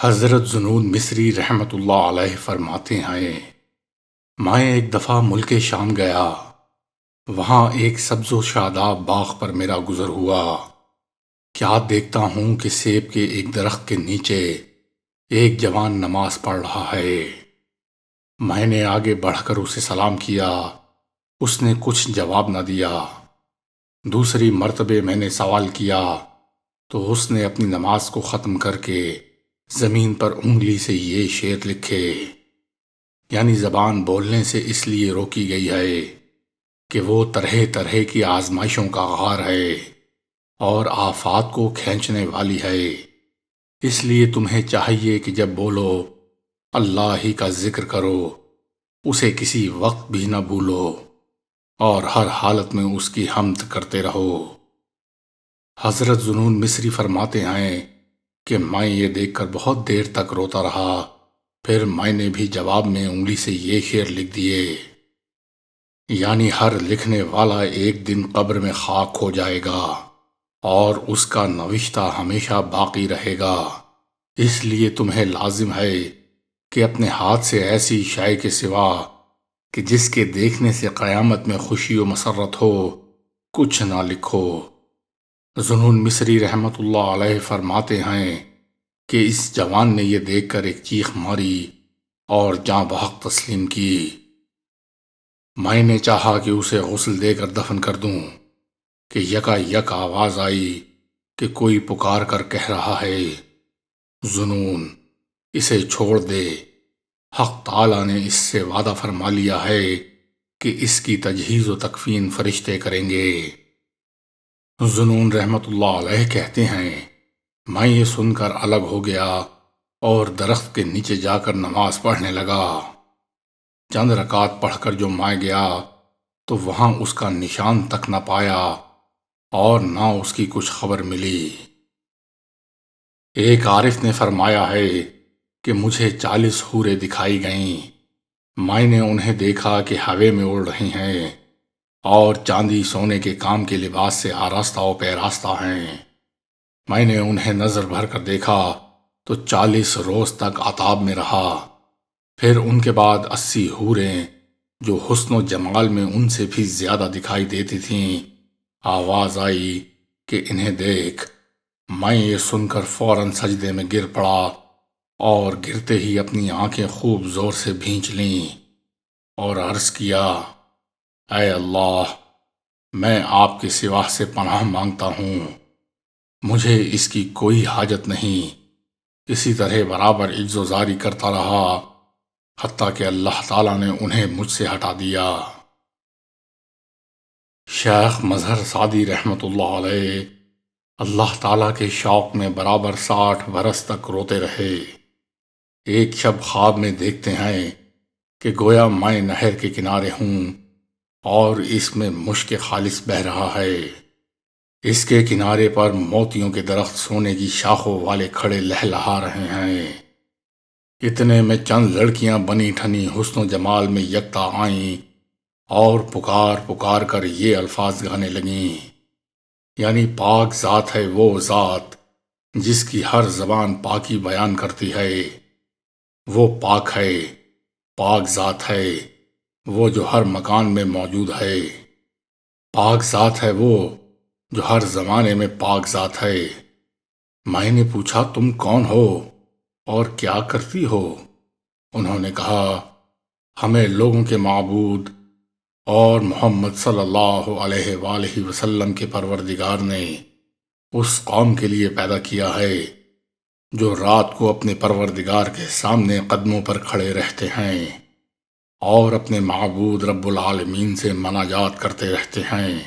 حضرت ذوالنون مصری رحمۃ اللہ علیہ فرماتے ہیں، میں ایک دفعہ ملک شام گیا۔ وہاں ایک سبز و شاداب باغ پر میرا گزر ہوا۔ کیا دیکھتا ہوں کہ سیب کے ایک درخت کے نیچے ایک جوان نماز پڑھ رہا ہے۔ میں نے آگے بڑھ کر اسے سلام کیا۔ اس نے کچھ جواب نہ دیا۔ دوسری مرتبہ میں نے سوال کیا تو اس نے اپنی نماز کو ختم کر کے زمین پر انگلی سے یہ شعر لکھے، یعنی زبان بولنے سے اس لیے روکی گئی ہے کہ وہ طرح طرح کی آزمائشوں کا غار ہے اور آفات کو کھینچنے والی ہے۔ اس لیے تمہیں چاہیے کہ جب بولو اللہ ہی کا ذکر کرو، اسے کسی وقت بھی نہ بھولو اور ہر حالت میں اس کی حمد کرتے رہو۔ حضرت ذوالنون مصری فرماتے ہیں کہ میں یہ دیکھ کر بہت دیر تک روتا رہا، پھر میں نے بھی جواب میں انگلی سے یہ شعر لکھ دیے، یعنی ہر لکھنے والا ایک دن قبر میں خاک ہو جائے گا اور اس کا نوشتہ ہمیشہ باقی رہے گا۔ اس لیے تمہیں لازم ہے کہ اپنے ہاتھ سے ایسی شے کے سوا کہ جس کے دیکھنے سے قیامت میں خوشی و مسرت ہو کچھ نہ لکھو۔ ذوالنون مصری رحمۃ اللہ علیہ فرماتے ہیں کہ اس جوان نے یہ دیکھ کر ایک چیخ ماری اور جاں بحق تسلیم کی۔ میں نے چاہا کہ اسے غسل دے کر دفن کر دوں کہ یکا یک آواز آئی کہ کوئی پکار کر کہہ رہا ہے، ذوالنون اسے چھوڑ دے، حق تعالیٰ نے اس سے وعدہ فرما لیا ہے کہ اس کی تجہیز و تکفین فرشتے کریں گے۔ ذوالنون رحمۃ اللہ علیہ کہتے ہیں، میں یہ سن کر الگ ہو گیا اور درخت کے نیچے جا کر نماز پڑھنے لگا۔ چند رکعت پڑھ کر جو میں گیا تو وہاں اس کا نشان تک نہ پایا اور نہ اس کی کچھ خبر ملی۔ ایک عارف نے فرمایا ہے کہ مجھے 40 حوریں دکھائی گئیں۔ میں نے انہیں دیکھا کہ ہوے میں اڑ رہی ہیں اور چاندی سونے کے کام کے لباس سے آراستہ و پیراستہ ہیں۔ میں نے انہیں نظر بھر کر دیکھا تو 40 روز تک عطاب میں رہا۔ پھر ان کے بعد 80 حوریں جو حسن و جمال میں ان سے بھی زیادہ دکھائی دیتی تھیں، آواز آئی کہ انہیں دیکھ۔ میں یہ سن کر فوراً سجدے میں گر پڑا اور گرتے ہی اپنی آنکھیں خوب زور سے بھینچ لیں اور عرض کیا، اے اللہ، میں آپ کے سوا سے پناہ مانگتا ہوں، مجھے اس کی کوئی حاجت نہیں۔ اسی طرح برابر عجز و زاری کرتا رہا حتیٰ کہ اللہ تعالیٰ نے انہیں مجھ سے ہٹا دیا۔ شیخ مظہر سعدی رحمۃ اللہ علیہ اللہ تعالیٰ کے شوق میں برابر 60 برس تک روتے رہے۔ ایک شب خواب میں دیکھتے ہیں کہ گویا میں نہر کے کنارے ہوں اور اس میں مشک خالص بہہ رہا ہے۔ اس کے کنارے پر موتیوں کے درخت سونے کی شاخوں والے کھڑے لہلہا رہے ہیں۔ اتنے میں چند لڑکیاں بنی ٹھنی حسن و جمال میں یکتا آئیں اور پکار پکار کر یہ الفاظ گانے لگیں، یعنی پاک ذات ہے وہ ذات جس کی ہر زبان پاکی بیان کرتی ہے، وہ پاک ہے، پاک ذات ہے وہ جو ہر مکان میں موجود ہے، پاک ذات ہے وہ جو ہر زمانے میں پاک ذات ہے۔ میں نے پوچھا، تم کون ہو اور کیا کرتی ہو؟ انہوں نے کہا، ہمیں لوگوں کے معبود اور محمد صلی اللہ علیہ وآلہ وسلم کے پروردگار نے اس قوم کے لیے پیدا کیا ہے جو رات کو اپنے پروردگار کے سامنے قدموں پر کھڑے رہتے ہیں اور اپنے معبود رب العالمین سے مناجات کرتے رہتے ہیں،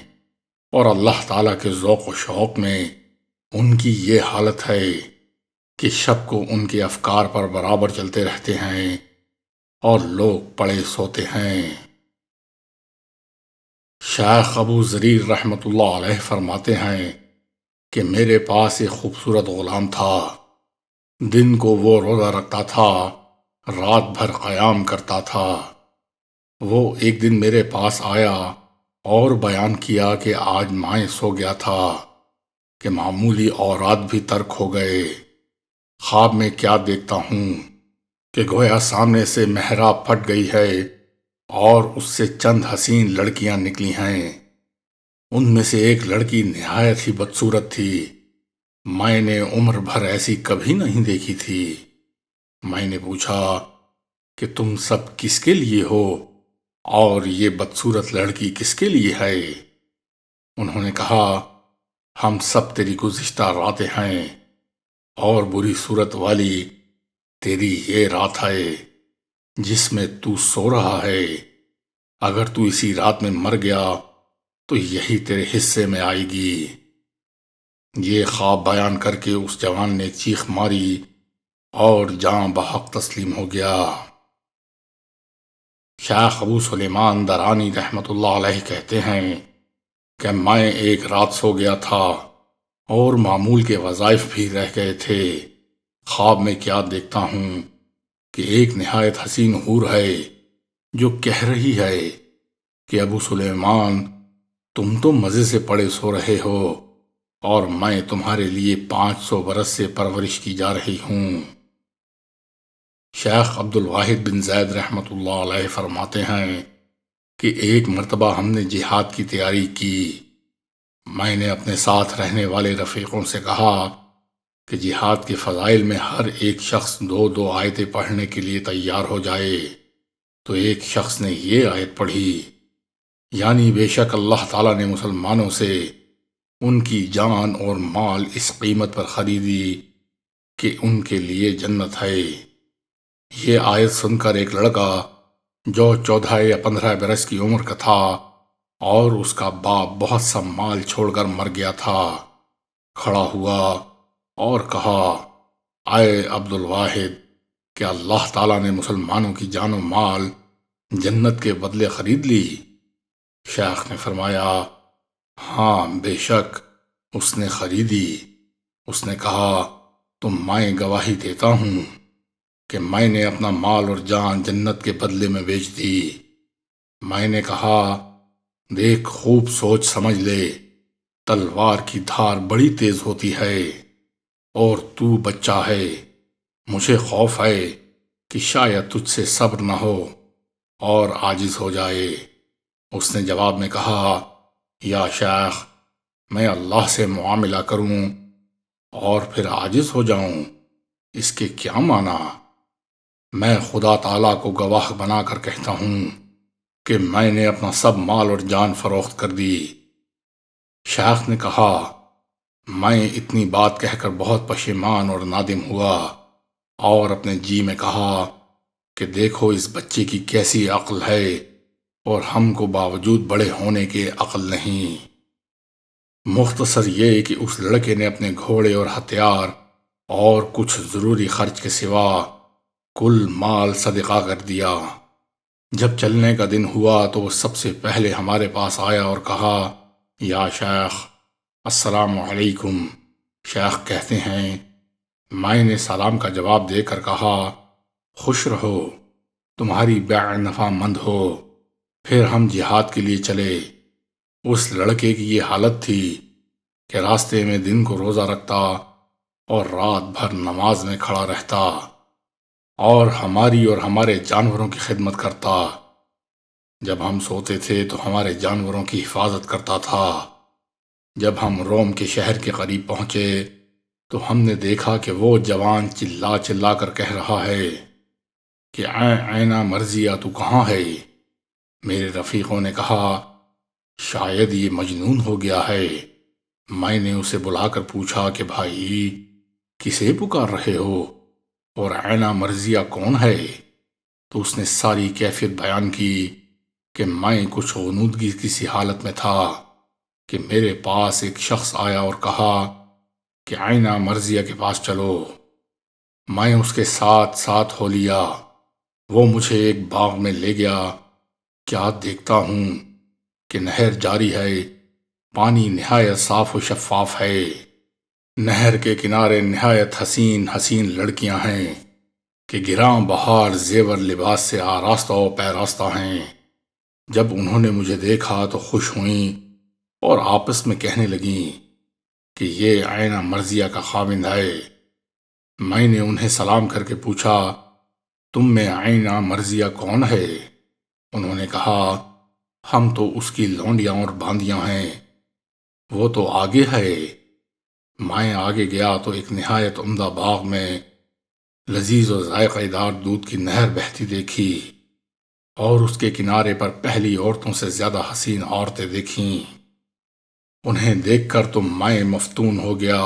اور اللہ تعالیٰ کے ذوق و شوق میں ان کی یہ حالت ہے کہ شب کو ان کے افکار پر برابر چلتے رہتے ہیں اور لوگ پڑے سوتے ہیں۔ شیخ ابو ذریر رحمۃ اللہ علیہ فرماتے ہیں کہ میرے پاس ایک خوبصورت غلام تھا۔ دن کو وہ روزہ رکھتا تھا، رات بھر قیام کرتا تھا۔ وہ ایک دن میرے پاس آیا اور بیان کیا کہ آج میں سو گیا تھا کہ معمولی اوراد بھی ترک ہو گئے۔ خواب میں کیا دیکھتا ہوں کہ گویا سامنے سے محراب پھٹ گئی ہے اور اس سے چند حسین لڑکیاں نکلی ہیں۔ ان میں سے ایک لڑکی نہایت ہی بدصورت تھی۔ میں نے عمر بھر ایسی کبھی نہیں دیکھی تھی۔ میں نے پوچھا کہ تم سب کس کے لیے ہو اور یہ بدصورت لڑکی کس کے لیے ہے؟ انہوں نے کہا ہم سب تیری گزشتہ راتیں ہیں اور بری صورت والی تیری یہ رات ہے جس میں تو سو رہا ہے۔ اگر تو اسی رات میں مر گیا تو یہی تیرے حصے میں آئے گی۔ یہ خواب بیان کر کے اس جوان نے چیخ ماری اور جاں بحق تسلیم ہو گیا۔ شیخ ابو سلیمان درانی رحمت اللہ علیہ کہتے ہیں کہ میں ایک رات سو گیا تھا اور معمول کے وظائف بھی رہ گئے تھے۔ خواب میں کیا دیکھتا ہوں کہ ایک نہایت حسین حور ہے جو کہہ رہی ہے کہ ابو سلیمان تم تو مزے سے پڑے سو رہے ہو اور میں تمہارے لیے 500 برس سے پرورش کی جا رہی ہوں۔ شیخ عبد الواحد بن زید رحمت اللہ علیہ فرماتے ہیں کہ ایک مرتبہ ہم نے جہاد کی تیاری کی۔ میں نے اپنے ساتھ رہنے والے رفیقوں سے کہا کہ جہاد کے فضائل میں ہر ایک شخص 2 آیتیں پڑھنے کے لیے تیار ہو جائے۔ تو ایک شخص نے یہ آیت پڑھی، یعنی بے شک اللہ تعالیٰ نے مسلمانوں سے ان کی جان اور مال اس قیمت پر خریدی کہ ان کے لیے جنت ہے۔ یہ آیت سن کر ایک لڑکا جو 14 یا 15 برس کی عمر کا تھا اور اس کا باپ بہت سا مال چھوڑ کر مر گیا تھا، کھڑا ہوا اور کہا اے عبد الواحد، کیا اللہ تعالیٰ نے مسلمانوں کی جان و مال جنت کے بدلے خرید لی؟ شیخ نے فرمایا ہاں بے شک اس نے خریدی۔ اس نے کہا تو میں گواہی دیتا ہوں کہ میں نے اپنا مال اور جان جنت کے بدلے میں بیچ دی۔ میں نے کہا دیکھ خوب سوچ سمجھ لے، تلوار کی دھار بڑی تیز ہوتی ہے اور تو بچہ ہے، مجھے خوف ہے کہ شاید تجھ سے صبر نہ ہو اور عاجز ہو جائے۔ اس نے جواب میں کہا یا شیخ، میں اللہ سے معاملہ کروں اور پھر عاجز ہو جاؤں، اس کے کیا معنی؟ میں خدا تعالیٰ کو گواہ بنا کر کہتا ہوں کہ میں نے اپنا سب مال اور جان فروخت کر دی۔ شیخ نے کہا میں اتنی بات کہہ کر بہت پشیمان اور نادم ہوا اور اپنے جی میں کہا کہ دیکھو اس بچے کی کیسی عقل ہے اور ہم کو باوجود بڑے ہونے کے عقل نہیں۔ مختصر یہ کہ اس لڑکے نے اپنے گھوڑے اور ہتھیار اور کچھ ضروری خرچ کے سوا کل مال صدقہ کر دیا۔ جب چلنے کا دن ہوا تو وہ سب سے پہلے ہمارے پاس آیا اور کہا یا شیخ السلام علیکم۔ شیخ کہتے ہیں میں نے سلام کا جواب دے کر کہا خوش رہو، تمہاری بیع نفع مند ہو۔ پھر ہم جہاد کے لیے چلے۔ اس لڑکے کی یہ حالت تھی کہ راستے میں دن کو روزہ رکھتا اور رات بھر نماز میں کھڑا رہتا اور ہماری اور ہمارے جانوروں کی خدمت کرتا۔ جب ہم سوتے تھے تو ہمارے جانوروں کی حفاظت کرتا تھا۔ جب ہم روم کے شہر کے قریب پہنچے تو ہم نے دیکھا کہ وہ جوان چلا چلا کر کہہ رہا ہے کہ عینہ مرضیہ تو کہاں ہے؟ میرے رفیقوں نے کہا شاید یہ مجنون ہو گیا ہے۔ میں نے اسے بلا کر پوچھا کہ بھائی کسے پکار رہے ہو اور عینہ مرضیہ کون ہے؟ تو اس نے ساری کیفیت بیان کی کہ میں کچھ غنودگی کی سی حالت میں تھا کہ میرے پاس ایک شخص آیا اور کہا کہ عینہ مرضیہ کے پاس چلو۔ میں اس کے ساتھ ساتھ ہو لیا۔ وہ مجھے ایک باغ میں لے گیا۔ کیا دیکھتا ہوں کہ نہر جاری ہے، پانی نہایت صاف و شفاف ہے، نہر کے کنارے نہایت حسین حسین لڑکیاں ہیں کہ گراں بہار زیور لباس سے آراستہ و پیراستہ ہیں۔ جب انہوں نے مجھے دیکھا تو خوش ہوئیں اور آپس میں کہنے لگیں کہ یہ عینہ مرضیہ کا خاوند ہے۔ میں نے انہیں سلام کر کے پوچھا، تم میں آئینہ مرضیہ کون ہے؟ انہوں نے کہا، ہم تو اس کی لونڈیاں اور باندیاں ہیں، وہ تو آگے ہے۔ میں آگے گیا تو ایک نہایت عمدہ باغ میں لذیذ و ذائقہ دار دودھ کی نہر بہتی دیکھی، اور اس کے کنارے پر پہلی عورتوں سے زیادہ حسین عورتیں دیکھیں۔ انہیں دیکھ کر تو میں مفتون ہو گیا،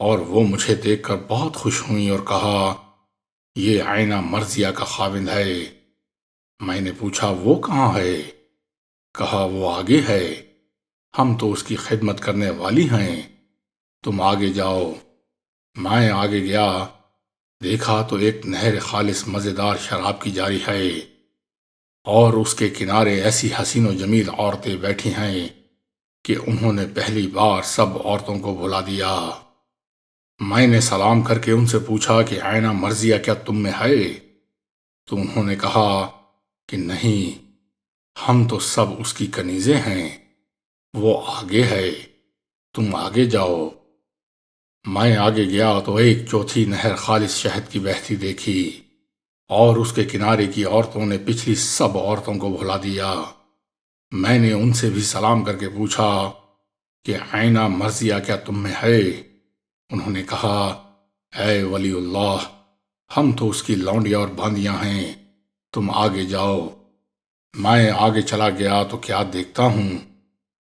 اور وہ مجھے دیکھ کر بہت خوش ہوئیں اور کہا، یہ آئینہ مرضیہ کا خاوند ہے۔ میں نے پوچھا، وہ کہاں ہے؟ کہا، وہ آگے ہے، ہم تو اس کی خدمت کرنے والی ہیں، تم آگے جاؤ۔ میں آگے گیا، دیکھا تو ایک نہر خالص مزیدار شراب کی جاری ہے، اور اس کے کنارے ایسی حسین و جمیل عورتیں بیٹھی ہیں کہ انہوں نے پہلی بار سب عورتوں کو بھلا دیا۔ میں نے سلام کر کے ان سے پوچھا کہ آئینہ مرضیہ کیا تم میں ہے؟ تو انہوں نے کہا کہ نہیں، ہم تو سب اس کی کنیزیں ہیں، وہ آگے ہے، تم آگے جاؤ۔ میں آگے گیا تو ایک چوتھی نہر خالص شہد کی بہتی دیکھی، اور اس کے کنارے کی عورتوں نے پچھلی سب عورتوں کو بھلا دیا۔ میں نے ان سے بھی سلام کر کے پوچھا کہ آئینہ مرضیہ کیا تم میں ہے؟ انہوں نے کہا، اے ولی اللہ، ہم تو اس کی لونڈیاں اور باندیاں ہیں، تم آگے جاؤ۔ میں آگے چلا گیا تو کیا دیکھتا ہوں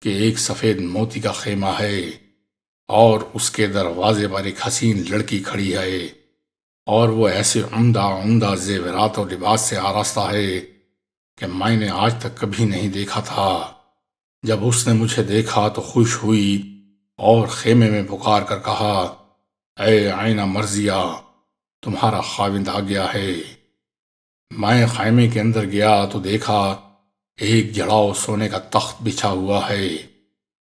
کہ ایک سفید موتی کا خیمہ ہے، اور اس کے دروازے پر ایک حسین لڑکی کھڑی ہے، اور وہ ایسے عمدہ عمدہ زیورات اور لباس سے آراستہ ہے کہ میں نے آج تک کبھی نہیں دیکھا تھا۔ جب اس نے مجھے دیکھا تو خوش ہوئی اور خیمے میں پکار کر کہا، اے آئینہ مرضیہ، تمہارا خاوند آ گیا ہے۔ میں خیمے کے اندر گیا تو دیکھا ایک جڑاؤ سونے کا تخت بچھا ہوا ہے،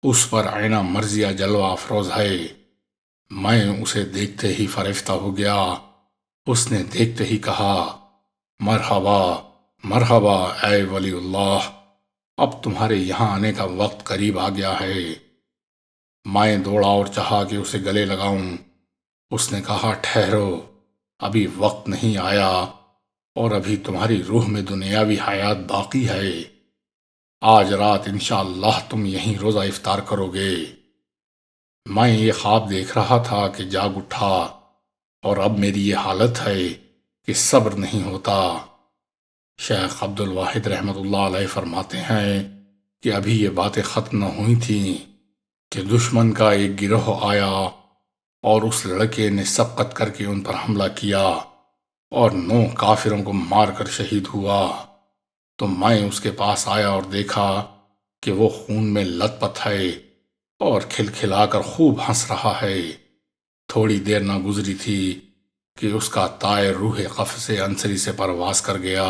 اس پر آئینہ مرضیہ جلوہ افروز ہے۔ میں اسے دیکھتے ہی فرفتہ ہو گیا۔ اس نے دیکھتے ہی کہا، مرحبا مرحبا اے ولی اللہ، اب تمہارے یہاں آنے کا وقت قریب آ گیا ہے۔ میں دوڑا اور چاہا کہ اسے گلے لگاؤں۔ اس نے کہا، ٹھہرو، ابھی وقت نہیں آیا، اور ابھی تمہاری روح میں دنیاوی حیات باقی ہے۔ آج رات انشاءاللہ تم یہیں روزہ افطار کرو گے۔ میں یہ خواب دیکھ رہا تھا کہ جاگ اٹھا، اور اب میری یہ حالت ہے کہ صبر نہیں ہوتا۔ شیخ عبد الواحد رحمۃ اللہ علیہ فرماتے ہیں کہ ابھی یہ باتیں ختم نہ ہوئی تھیں کہ دشمن کا ایک گروہ آیا، اور اس لڑکے نے سبقت کر کے ان پر حملہ کیا، اور 9 کافروں کو مار کر شہید ہوا۔ تو میں اس کے پاس آیا اور دیکھا کہ وہ خون میں لت پت ہے، اور کھلکھلا کر خوب ہنس رہا ہے۔ تھوڑی دیر نہ گزری تھی کہ اس کا طائر روح قفس عنصری سے پرواز کر گیا۔